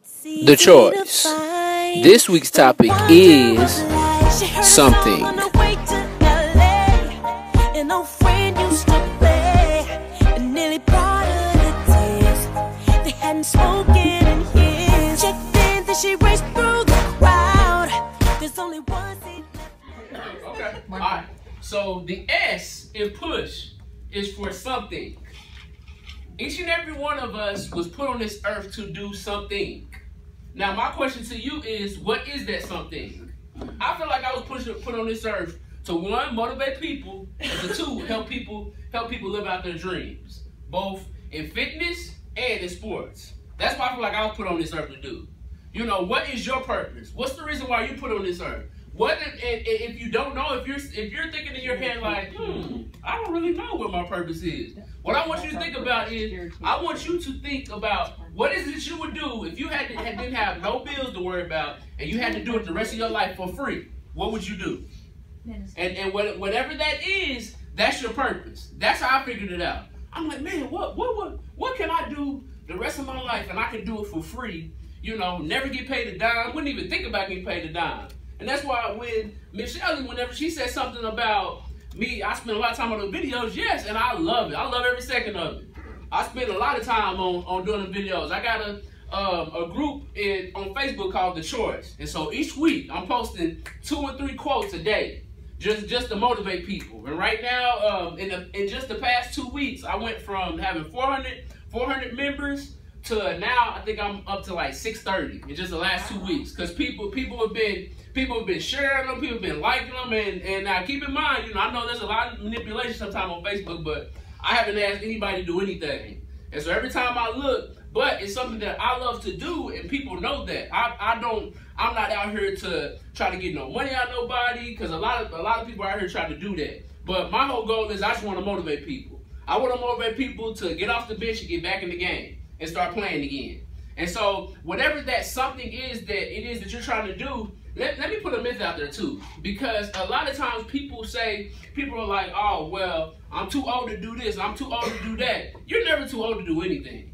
The choice. This week's topic is something. Okay. Alright. So the S in push is for something. Each and every one of us was put on this earth to do something. Now my question to you is, what is that something? I feel like I was put on this earth to, one, motivate people, and to two, help people live out their dreams, both in fitness and in sports. That's what I feel like I was put on this earth to do. You know, what is your purpose? What's the reason why you put on this earth? What if you don't know, if you're thinking in your head like, I don't really know what my purpose is. What I want you to think about is, I want you to think about what is it you would do if you didn't have no bills to worry about and you had to do it the rest of your life for free. What would you do? And whatever that is, that's your purpose. That's how I figured it out. I'm like, man, what can I do the rest of my life and I can do it for free? You know, never get paid a dime. Wouldn't even think about getting paid a dime. And that's why when Michelle, whenever she said something about me, I spend a lot of time on the videos, yes, and I love it. I love every second of it. I spend a lot of time on doing the videos. I got a group on Facebook called The Choice. And so each week I'm posting 2 or 3 quotes a day just to motivate people. And right now, in just the past 2 weeks, I went from having 400 members to now I think I'm up to like 630 in just the last 2 weeks. Because people have been sharing them, people have been liking them, and now keep in mind, you know, I know there's a lot of manipulation sometimes on Facebook, but I haven't asked anybody to do anything. And so every time I look, but it's something that I love to do, and people know that. I'm not out here to try to get no money out of nobody, because a lot of people out here try to do that. But my whole goal is I just want to motivate people. I want to motivate people to get off the bench and get back in the game and start playing again. And so whatever that something is that you're trying to do, let me put a myth out there too, because a lot of times people are like, oh, well, I'm too old to do this, I'm too old to do that. You're never too old to do anything.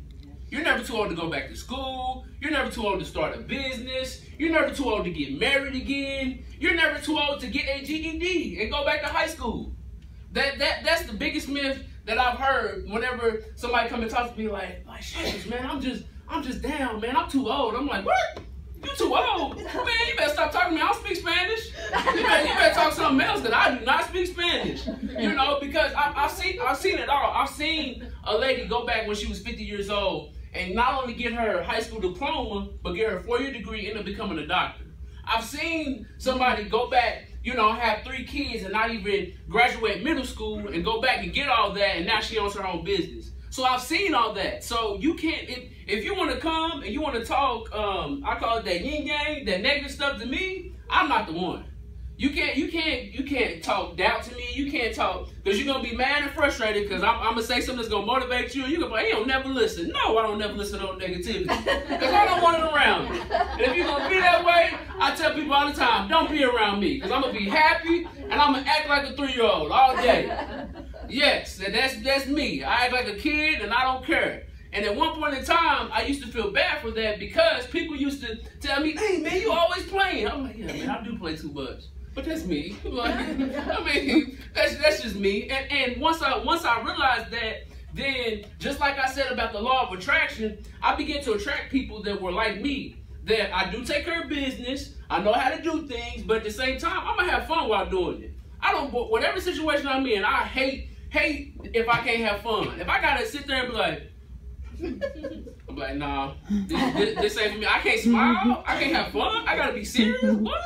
You're never too old to go back to school. You're never too old to start a business. You're never too old to get married again. You're never too old to get a GED and go back to high school. That's the biggest myth that I've heard whenever somebody come and talk to me like Shamus, man, I'm just down, man, I'm too old. I'm like, what? You too old? Man, you better stop talking to me. I don't speak Spanish. You better talk something else, that I do not speak Spanish. You know, because I've seen it all. I've seen a lady go back when she was 50 years old and not only get her high school diploma, but get her 4-year degree and end up becoming a doctor. I've seen somebody go back, you know, have 3 kids and not even graduate middle school and go back and get all that, and now she owns her own business. So I've seen all that. So you can't, if you want to come and you want to talk, I call it that yin yang, that negative stuff to me, I'm not the one. You can't talk doubt to me. You can't talk, because you're going to be mad and frustrated because I'm going to say something that's going to motivate you, and you're going to be like, he don't never listen. No, I don't never listen to no negativity, because I don't want it around me. And if you're going to be that way, I tell people all the time, don't be around me, because I'm going to be happy and I'm going to act like a 3-year-old all day. Yes, and that's me. I act like a kid and I don't care. And at one point in time, I used to feel bad for that, because people used to tell me, hey man, you always playing. I'm like, yeah man, I do play too much. But that's me. Like, I mean, that's just me. And once I realized that, then just like I said about the law of attraction, I began to attract people that were like me. That I do take care of business, I know how to do things, but at the same time, I'm gonna have fun while doing it. I don't, whatever situation I'm in, I hate if I can't have fun. If I gotta sit there and be like, I'm like, nah, this ain't for me. I can't smile, I can't have fun, I gotta be serious. What?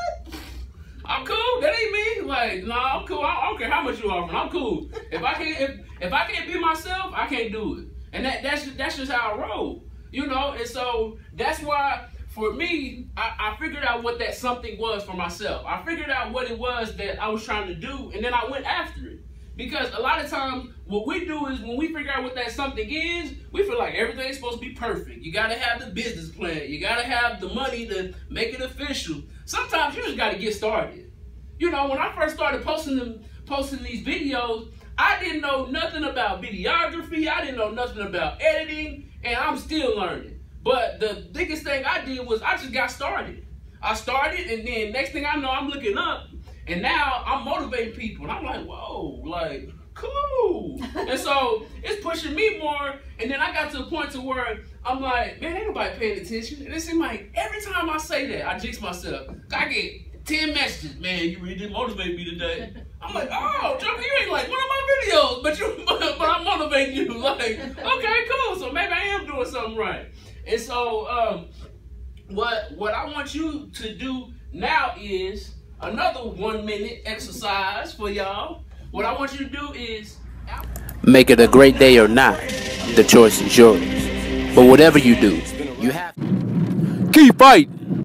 I'm cool. That ain't me. Like, nah, I'm cool. I don't care how much you offering. I'm cool. If I can't be myself, I can't do it. And that's just how I roll. You know. And so that's why, for me, I figured out what that something was for myself. I figured out what it was that I was trying to do, and then I went after it. Because a lot of times, what we do is when we figure out what that something is, we feel like everything's supposed to be perfect. You gotta have the business plan. You gotta have the money to make it official. Sometimes you just gotta get started. You know, when I first started posting these videos, I didn't know nothing about videography. I didn't know nothing about editing, and I'm still learning. But the biggest thing I did was I just got started. I started, and then next thing I know, I'm looking up, and now I'm motivating people. And I'm like, whoa, like, cool. And so it's pushing me more. And then I got to a point to where I'm like, man, ain't nobody paying attention. And it seemed like every time I say that, I jinx myself. I get 10 messages, man, you really did motivate me today. I'm like, oh, Joker, you ain't like one of my videos, but I'm motivating you. Like, okay, cool. So maybe I am doing something right. And so what I want you to do now is another 1-minute exercise for y'all. What I want you to do is Make it a great day or not, the choice is yours. But whatever you do, you have to keep fighting.